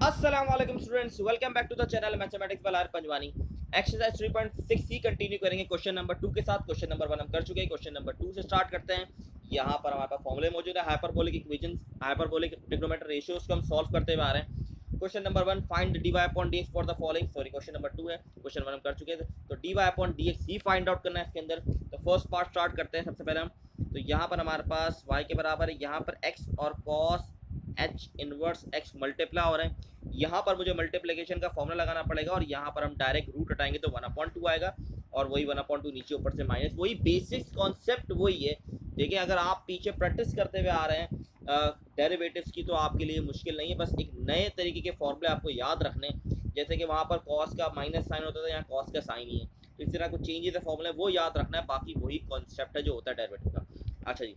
अस्सलाम वालेकुम students, welcome back to the channel mathematics by R Panjwani. Exercise 3.6 ही continue करेंगे क्वेश्चन नंबर 2 के साथ। क्वेश्चन नंबर 1 हम कर चुके हैं, क्वेश्चन नंबर 2 से स्टार्ट करते हैं। यहाँ पर हमारे पास फॉर्मूले मौजूद है, hyperbolic equations, hyperbolic trigonometric ratios को हम सॉल्व करते हुए आ रहे हैं। Question number 1, find dy upon dx for the following. Sorry, question number 2 है, क्वेश्चन 1 हम कर चुके थे। तो dy अपॉन dx ही फाइंड आउट करना है इसके अंदर। तो फर्स्ट पार्ट स्टार्ट करते हैं सबसे पहले हम। तो यहाँ पर हमारे पास y के बराबर है, यहाँ पर x और cos h inverse x multiply हो रहे हैं। यहाँ पर मुझे मल्टीप्लिकेशन का फॉर्मूला लगाना पड़ेगा और यहाँ पर हम डायरेक्ट रूट हटाएंगे तो 1/2 आएगा और वही 1/2 नीचे ऊपर से माइनस, वही बेसिक कॉन्सेप्ट वही है। देखिए, अगर आप पीछे प्रैक्टिस करते हुए आ रहे हैं डेरिवेटिव्स की तो आपके लिए मुश्किल नहीं है, बस एक नए तरीके के फॉर्मूले आपको याद रखने। जैसे कि वहाँ पर कॉस का माइनस साइन होता था, यहाँ कॉस का साइन ही है, तो इस तरह कुछ चेंजेस है फॉर्मूले, वो याद रखना है। बाकी वही कॉन्सेप्ट है जो होता है डेरिवेटिव का। अच्छा जी,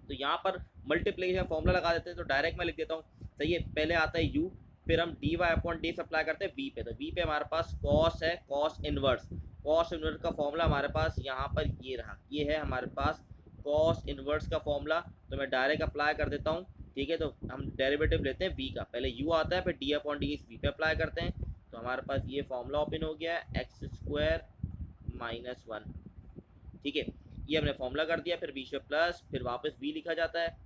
तो यहाँ पर मल्टीप्लिकेशन फॉर्मूला लगा देते हैं। तो डायरेक्ट मैं लिख देता हूँ, सही है। पहले आता है u, फिर हम dy अपॉन डी अप्लाई करते हैं v पे। तो v पे हमारे पास cos है, cos इनवर्स। cos इनवर्स का फॉर्मूला हमारे पास यहाँ पर ये रहा, ये है हमारे पास cos इनवर्स का फॉर्मूला। तो मैं डायरेक्ट अप्लाई कर देता हूँ, ठीक है। तो हम डेरिवेटिव लेते हैं v का, पहले u आता है, फिर d अपॉन डी v पे अप्लाई करते हैं। तो हमारे पास ये फॉर्मूला ओपन हो गया है, एक्स स्क्वायर माइनस 1, ठीक है। ये हमने फॉर्मूला कर दिया, फिर बीच में प्लस, फिर वापस v लिखा जाता है।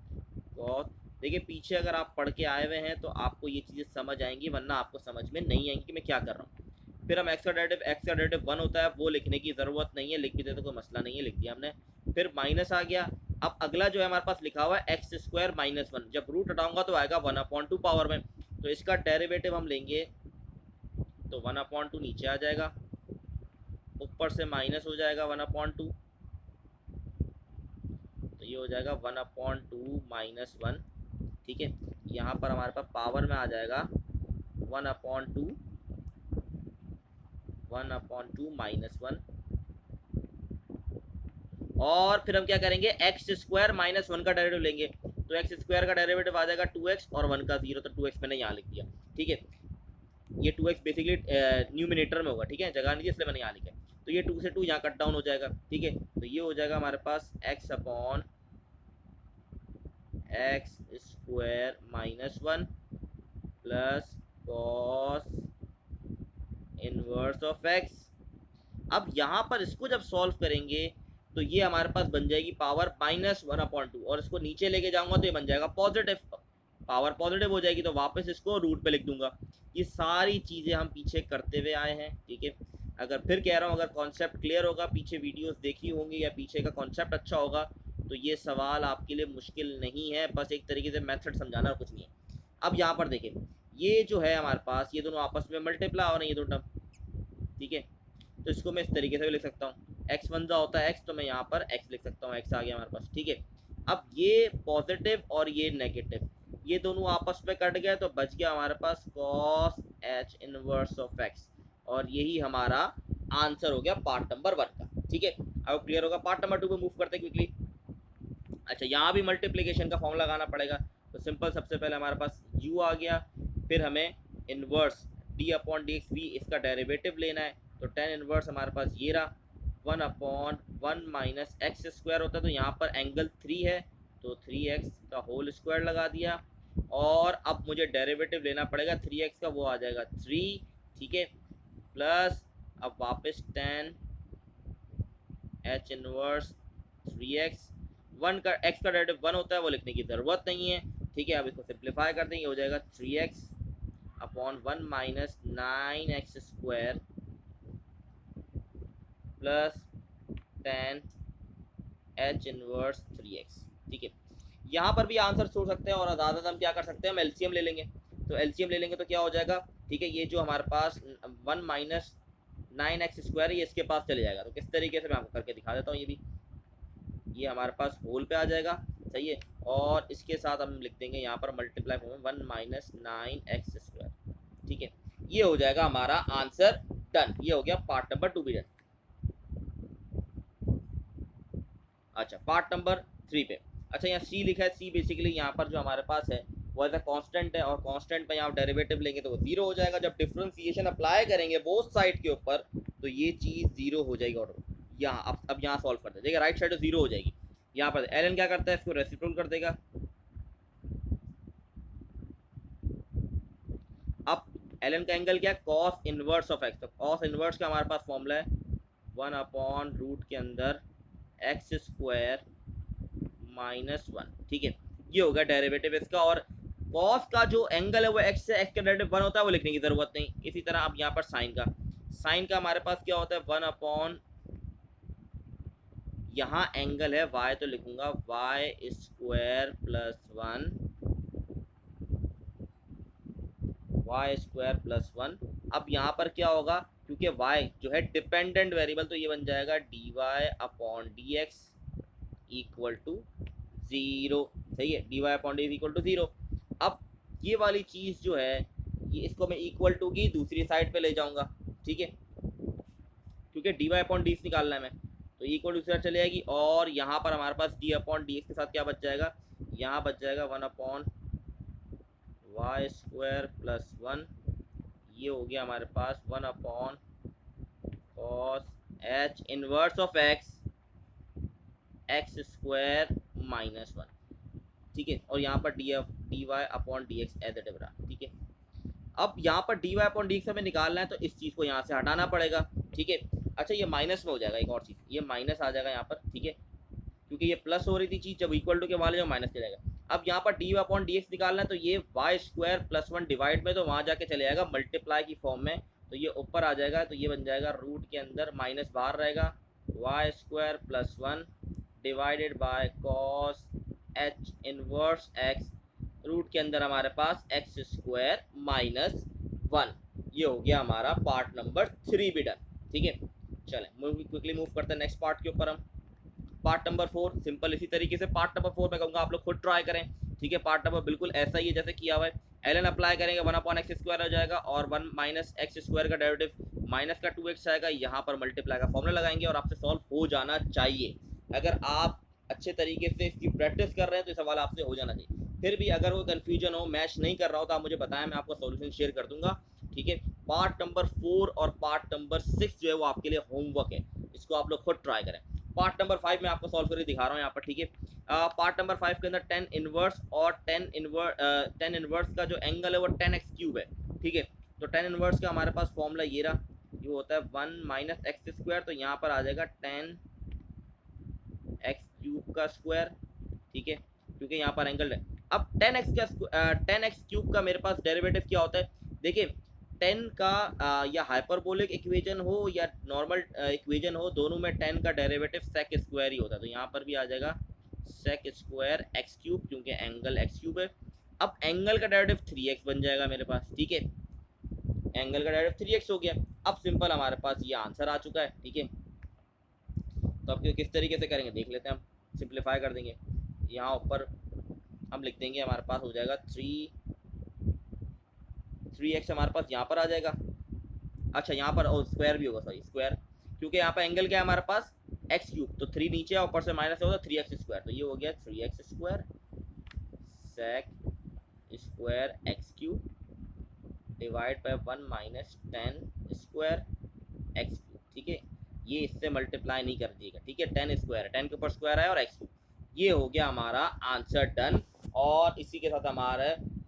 और देखिए, पीछे अगर आप पढ़ के आए हुए हैं तो आपको ये चीज़ें समझ आएंगी, वरना आपको समझ में नहीं आएंगी कि मैं क्या कर रहा हूँ। फिर हम एक्स का डेरिवेटिव 1 होता है, वो लिखने की ज़रूरत नहीं है, लिख भी दे तो कोई मसला नहीं है, लिख दिया हमने। फिर माइनस आ गया। अब अगला जो है हमारे पास लिखा हुआ है एक्स स्क्वायर माइनस 1, जब रूट हटाऊंगा तो आएगा 1/2 पावर में। तो इसका डेरिवेटिव हम लेंगे तो 1/2 नीचे आ जाएगा, ऊपर से माइनस हो जाएगा 1/2, तो ये हो जाएगा 1/2 माइनस 1, ठीक है। यहाँ पर हमारे पास पावर में आ जाएगा 1/2, 1/2 माइनस 1। और फिर हम क्या करेंगे, एक्स स्क्वायर माइनस 1 का डेरिवेटिव लेंगे। तो एक्स स्क्वायर का डेरिवेटिव आ जाएगा 2x और 1 का 0, तो 2x मैंने यहाँ लिख दिया, ठीक है। ये 2x बेसिकली न्यूमिनेटर में होगा, ठीक है, जगह नहीं थी इसलिए मैंने यहाँ लिखा। तो ये 2 से 2 यहाँ कट डाउन हो जाएगा, ठीक है। तो ये हो जाएगा हमारे पास x upon x square minus 1 plus cos inverse of x. अब यहाँ पर इसको जब सॉल्व करेंगे तो ये हमारे पास बन जाएगी पावर -1/2, और इसको नीचे लेके जाऊंगा तो ये बन जाएगा पॉजिटिव, पावर पॉजिटिव हो जाएगी, तो वापस इसको रूट पे लिख दूंगा। ये सारी चीज़ें हम पीछे करते हुए आए हैं, ठीक है। अगर फिर कह रहा हूँ, अगर कॉन्सेप्ट क्लियर होगा, पीछे वीडियोस देखी होंगी या पीछे का कॉन्सेप्ट अच्छा होगा, तो ये सवाल आपके लिए मुश्किल नहीं है, बस एक तरीके से मेथड समझाना और कुछ नहीं है। अब यहाँ पर देखें, ये जो है हमारे पास, ये दोनों आपस में मल्टीप्लाई हो रहे हैं, ये दो टर्म, ठीक है। तो इसको मैं इस तरीके से भी लिख सकता हूँ, एक्स वन जा होता है एक्स, तो मैं यहाँ पर एक्स लिख सकता हूँ, एक्स आ गया हमारे पास, ठीक है। अब ये पॉजिटिव और ये नेगेटिव, ये दोनों आपस में कट गए, तो बच गया हमारे पास cos h inverse of x, और यही हमारा आंसर हो गया पार्ट नंबर 1 का, ठीक है। अब क्लियर होगा, पार्ट नंबर 2 पे मूव करते क्विकली। अच्छा, यहाँ भी मल्टीप्लिकेशन का फॉर्मूला लगाना पड़ेगा। तो सिंपल, सबसे पहले हमारे पास u आ गया, फिर हमें inverse d upon d x v, इसका डेरिवेटिव लेना है। तो टेन इनवर्स हमारे पास ये रहा, 1/1 माइनस एक्स स्क्वायर होता है, तो यहाँ पर एंगल 3 है, तो 3x का होल स्क्वायर लगा दिया। और अब मुझे डेरिवेटिव लेना पड़ेगा 3x का, वो आ जाएगा 3, ठीक है, प्लस अब वापस 10 एच इनवर्स 3x, 1 का x का डेरिवेटिव 1 होता है, वो लिखने की ज़रूरत नहीं है, ठीक है। अब इसको सिंप्लीफाई कर देंगे, हो जाएगा 3x upon 1 minus 9x square plus 10 H inverse 3x, ठीक है। यहाँ पर भी आंसर छोड़ सकते हैं, और ज़्यादा हम क्या कर सकते हैं, हम एलसीएम ले लेंगे। तो एलसीएम ले लेंगे तो क्या हो जाएगा, ठीक है, ये जो हमारे पास 1 माइनस 9x स्क्वायर है, ये इसके पास चले जाएगा। तो किस तरीके से मैं आपको करके दिखा देता हूँ, ये भी, ये हमारे पास होल पे आ जाएगा, सही है। और इसके साथ हम लिख देंगे यहाँ पर मल्टीप्लाई फॉर्म में 1 माइनस 9x स्क्वायर, ठीक है। ये हो जाएगा हमारा आंसर डन, ये हो गया पार्ट नंबर 2 भी डन। अच्छा, पार्ट नंबर 3 पे, अच्छा यहाँ सी लिखा है, सी बेसिकली यहाँ पर जो हमारे पास है वो एज अ कांस्टेंट है, और कांस्टेंट पे यहाँ डेरिवेटिव लेंगे तो वो 0 हो जाएगा। जब डिफ्रेंसिएशन अप्लाई करेंगे बोथ साइड के ऊपर तो ये चीज़ 0 हो जाएगी। और यहाँ अब यहाँ सॉल्व करते हैं, देखिए राइट साइड 0 हो जाएगी। यहाँ पर एल क्या करता है, इसको रेसिप्रोकल कर देगा, ln का एंगल क्या है, कॉस इनवर्स ऑफ एक्स। तो कॉस इनवर्स का हमारे पास फॉर्मूला है 1/रूट के अंदर एक्स स्क्वायर माइनस 1। ठीक है, ये होगा डेरिवेटिव इसका। और कॉस का जो एंगल है वो एक्स से, एक्स का डेरिवेटिव 1 होता है, वो लिखने की जरूरत नहीं। इसी तरह अब यहाँ पर साइन का हमारे पास क्या होता है 1/, यहाँ एंगल है y, तो लिखूंगा y square plus 1, y square plus 1। अब यहाँ पर क्या होगा, क्योंकि y जो है डिपेंडेंट वेरिएबल, तो ये बन जाएगा dy/dx इक्वल टू 0। सही है, dy/dx इक्वल टू 0। अब ये वाली चीज़ जो है, ये इसको मैं इक्वल टू की दूसरी साइड पे ले जाऊंगा। ठीक है, क्योंकि dy/dx निकालना है मैं, तो इक्वल दूसरी साइड चले जाएगी। और यहाँ पर हमारे पास d/dx के साथ क्या बच जाएगा, यहाँ बच जाएगा 1/y स्क्वायर प्लस 1। ये हो गया हमारे पास 1/cos h inverse of x square minus 1। ठीक है, और यहाँ पर dy/dx एज इट इज रहा। ठीक है, अब यहाँ पर dy/dx हमें निकालना है, तो इस चीज़ को यहाँ से हटाना पड़ेगा। ठीक है, अच्छा ये माइनस में हो जाएगा, एक और चीज़, ये माइनस आ जाएगा यहाँ पर। ठीक है, क्योंकि ये प्लस हो रही थी चीज़, जब इक्वल टू के वाले जो माइनस चला जाएगा। अब यहाँ पर dy/dx निकालना है, तो ये वाई स्क्वायर प्लस 1 डिवाइड में, तो वहाँ जाके चले जाएगा मल्टीप्लाई की फॉर्म में, तो ये ऊपर आ जाएगा। तो ये बन जाएगा रूट के अंदर माइनस बाहर रहेगा, y square plus 1 divided by cos h inverse x, root के अंदर हमारे पास एक्स स्क्वायर माइनस 1। ये हो गया हमारा पार्ट नंबर 3 भी डन। ठीक है, चलें क्विकली मूव करते हैं नेक्स्ट पार्ट के ऊपर। हम पार्ट नंबर 4 सिंपल इसी तरीके से। पार्ट नंबर 4 मैं कहूँगा आप लोग खुद ट्राई करें। ठीक है, पार्ट नंबर बिल्कुल ऐसा ही है जैसे किया हुआ है। ln अप्लाई करेंगे 1/x स्क्वायर हो जाएगा, और 1 माइनस एक्स स्क्वायर का डेरिवेटिव माइनस का 2x आएगा, यहाँ पर मल्टीप्लाई का फॉर्मूला लगाएंगे और आपसे सॉल्व हो जाना चाहिए। अगर आप अच्छे तरीके से इसकी प्रैक्टिस कर रहे हैं तो सवाल आपसे हो जाना चाहिए। फिर भी अगर वो कन्फ्यूजन हो, मैच नहीं कर रहा हो, तो आप मुझे बताएं, मैं आपको सॉल्यूशन शेयर कर दूंगा। ठीक है, पार्ट नंबर 4 और पार्ट नंबर 6 जो है वो आपके लिए होमवर्क है, इसको आप लोग खुद ट्राई करें। पार्ट नंबर 5 में आपको सॉल्व करके दिखा रहा हूँ यहाँ पर। ठीक है, पार्ट नंबर 5 के अंदर tan इनवर्स और tan इनवर्स का जो एंगल है वो tan x क्यूब है। ठीक है, तो tan इनवर्स का हमारे पास फॉर्मूला ये रहा, ये होता है 1 माइनस एक्स स्क्वायर, तो यहाँ पर आ जाएगा tan x क्यूब का स्क्वायर। ठीक है, क्योंकि यहाँ पर एंगल है। अब tan x क्यूब का मेरे पास डेरिवेटिव क्या होता है, देखिए 10 का या हाइपरबोलिक इक्वेशन हो या नॉर्मल इक्वेशन हो, दोनों में 10 का डेरिवेटिव सेक स्क्वायर ही होता है। तो यहाँ पर भी आ जाएगा सेक स्क्वायर एक्स क्यूब, क्योंकि एंगल एक्स क्यूब है। अब एंगल का डेरिवेटिव 3x बन जाएगा मेरे पास। ठीक है, एंगल का डेरिवेटिव 3x हो गया। अब सिंपल हमारे पास ये आंसर आ चुका है। ठीक है, तो अब किस तरीके से करेंगे देख लेते हैं। हम सिंप्लीफाई कर देंगे, यहाँ ऊपर हम लिख देंगे, हमारे पास हो जाएगा 3x हमारे पास यहाँ पर आ जाएगा। अच्छा यहाँ पर स्क्वायर भी होगा, सॉरी स्क्वायर, क्योंकि यहाँ पर एंगल क्या है हमारे पास एक्स क्यूब, तो 3 नीचे है, ऊपर से माइनस होगा 3x स्क्वायर, तो ये हो गया 3x square sec square x cube divide by 1 minus 10 square x cube. ठीक है, ये इससे मल्टीप्लाई नहीं कर दिएगा। ठीक है, 10 स्क्वायर, 10 के ऊपर स्क्वायर है और एक्स क्यूब। ये हो गया हमारा आंसर डन। और इसी के साथ हमारा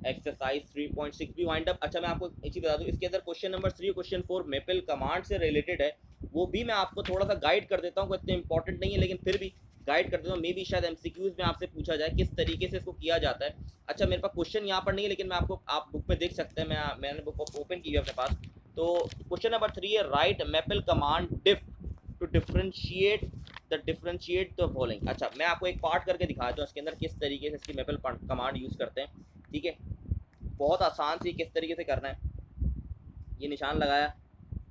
एक्सरसाइज 3.6 भी वाइंड अप। अच्छा मैं आपको एक चीज़ बता दूं, इसके अंदर क्वेश्चन नंबर 3 और क्वेश्चन 4 मेपल कमांड से रिलेटेड है, वो भी मैं आपको थोड़ा सा गाइड कर देता हूँ, कोई इतने इंपॉर्टेंट नहीं है लेकिन फिर भी गाइड कर देता हूँ। मे भी शायद एमसीक्यूज में आपसे पूछा जाए किस तरीके से इसको किया जाता है। अच्छा मेरे पास क्वेश्चन यहाँ पर नहीं है, लेकिन मैं आपको, आप बुक में देख सकते हैं, मैंने बुक ओपन की है अपने पास। तो क्वेश्चन नंबर 3 है, write Maple command diff to differentiate the following. अच्छा मैं आपको एक पार्ट करके दिखाता हूँ इसके अंदर किस तरीके से इसकी मेपल कमांड यूज़ करते हैं। ठीक है, बहुत आसान सी किस तरीके से करना है। ये निशान लगाया,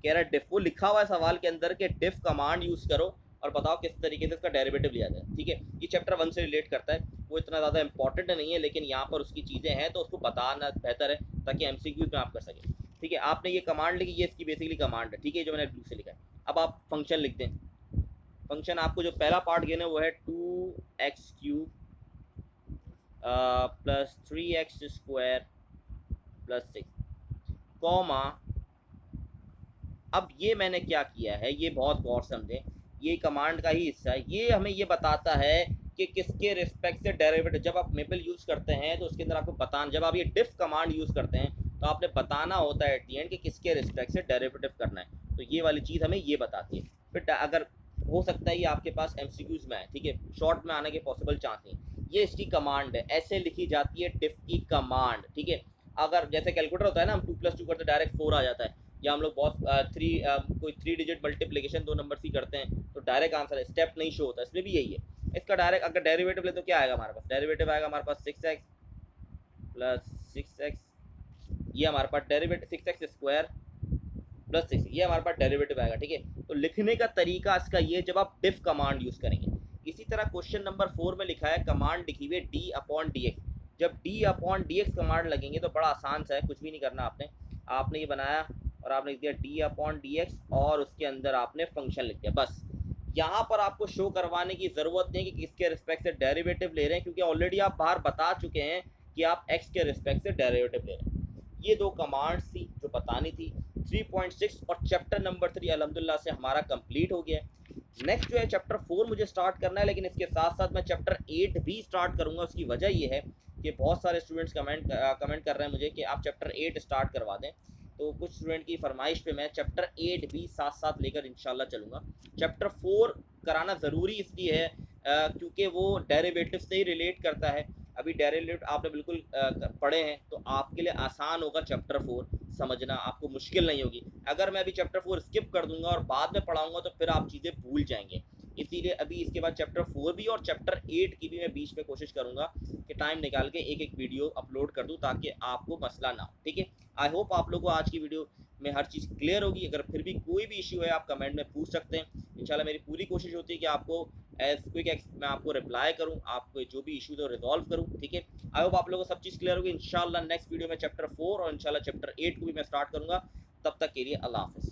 कह रहा है डिफ, वो लिखा हुआ है सवाल के अंदर कि डिफ कमांड यूज़ करो और बताओ किस तरीके से इसका डेरिवेटिव लिया जाए। ठीक है, ये चैप्टर 1 से रिलेट करता है, वो इतना ज़्यादा इंपॉर्टेंट नहीं है, लेकिन यहाँ पर उसकी चीज़ें हैं तो उसको बताना बेहतर है ताकि एमसीक्यूज में आप कर सकें। ठीक है, आपने ये कमांड लिखी, ये इसकी बेसिकली कमांड है। ठीक है, जो मैंने ब्लू से लिखा है। अब आप फंक्शन लिख दें। फंक्शन आपको जो पहला पार्ट गिना है वो है 2x cube plus 3x square plus 6 comma. अब ये मैंने क्या किया है, ये बहुत गौर समझें, ये कमांड का ही हिस्सा है। ये हमें ये बताता है कि किसके रिस्पेक्ट से डेरिवेटिव, जब आप मेपल यूज़ करते हैं तो उसके अंदर आपको बताना, जब आप ये डिफ कमांड यूज़ करते हैं तो आपने बताना होता है एट दी एंड कि किसके रिस्पेक्ट से डेरिवेटिव करना है। तो ये वाली चीज़ हमें ये बताती है। फिर अगर हो सकता है ये आपके पास एमसीक्यूज में है, ठीक है, शॉर्ट में आने के पॉसिबल चांस नहीं। ये इसकी कमांड है, ऐसे लिखी जाती है डिफ की कमांड, ठीक है। अगर जैसे कैलकुलेटर होता है ना, हम 2+2 करते डायरेक्ट 4 आ जाता है, या हम लोग बहुत कोई 3 डिजिट मल्टीप्लिकेशन 2 नंबर ही करते हैं तो डायरेक्ट आंसर है, स्टेप नहीं शो होता, इसमें भी यही है। इसका डायरेक्ट अगर डेरिवेटिव ले तो क्या आएगा हमारे पास, डेरिवेटिव आएगा हमारे पास 6x प्लस 6x, ये हमारे पास डेरिवेटिव 6x स्क्वायर प्लस 6, ये हमारे पास डेरिवेटिव आएगा, ठीक है। तो लिखने का तरीका इसका ये, जब आप डिफ कमांड यूज करेंगे। इसी तरह क्वेश्चन नंबर 4 में लिखा है कमांड लिखी हुई है डी अपॉन डी एक्स। जब D upon d x command लगेंगे तो बड़ा आसान सा है, कुछ भी नहीं करना आपने ये बनाया और आपने लिख दिया डी अपॉन डी एक्स और उसके अंदर आपने फंक्शन लिख दिया, बस। यहाँ पर आपको शो करवाने की ज़रूरत नहीं कि किसके रिस्पेक्ट से डेरिवेटिव ले रहे हैं, क्योंकि ऑलरेडी आप बाहर बता चुके हैं कि आप एक्स के रिस्पेक्ट से डेरिवेटिव ले रहे हैं। ये 2 कमांड्स थी जो बतानी थी। 3.6 और चैप्टर नंबर 3 अल्हम्दुलिल्लाह से हमारा कंप्लीट हो गया है। नेक्स्ट जो है चैप्टर 4 मुझे स्टार्ट करना है, लेकिन इसके साथ साथ मैं चैप्टर 8 भी स्टार्ट करूंगा। उसकी वजह ये है कि बहुत सारे स्टूडेंट्स कमेंट कर रहे हैं मुझे कि आप चैप्टर 8 स्टार्ट करवा दें। तो कुछ स्टूडेंट की फरमाइश पे मैं चैप्टर 8 भी साथ साथ लेकर इंशाल्लाह चलूँगा। चैप्टर 4 कराना ज़रूरी इसलिए है क्योंकि वो डेरिवेटिव से ही रिलेट करता है। अभी डेरिवेटिव आपने बिल्कुल पढ़े हैं तो आपके लिए आसान होगा चैप्टर 4 समझना, आपको मुश्किल नहीं होगी। अगर मैं अभी चैप्टर 4 स्किप कर दूंगा और बाद में पढ़ाऊंगा तो फिर आप चीज़ें भूल जाएंगे। इसीलिए अभी इसके बाद चैप्टर 4 भी और चैप्टर 8 की भी मैं बीच में कोशिश करूंगा कि टाइम निकाल के एक एक वीडियो अपलोड कर दूं ताकि आपको मसला ना हो, ठीक है। आई होप आप लोगों को आज की वीडियो में हर चीज़ क्लियर होगी। अगर फिर भी कोई भी इश्यू है आप कमेंट में पूछ सकते हैं। इंशाल्लाह मेरी पूरी कोशिश होती है कि आपको एज क्विक मैं आपको रिप्लाई करूं, आपको जो भी इशू है रिजॉल्व करूं, ठीक है। आई होप आप लोगों को सब चीज़ क्लियर होगी। इंशाल्लाह नेक्स्ट वीडियो में चैप्टर 4 और इंशाल्लाह चैप्टर 8 को भी मैं स्टार्ट करूंगा। तब तक के लिए अल्लाह हाफिज़।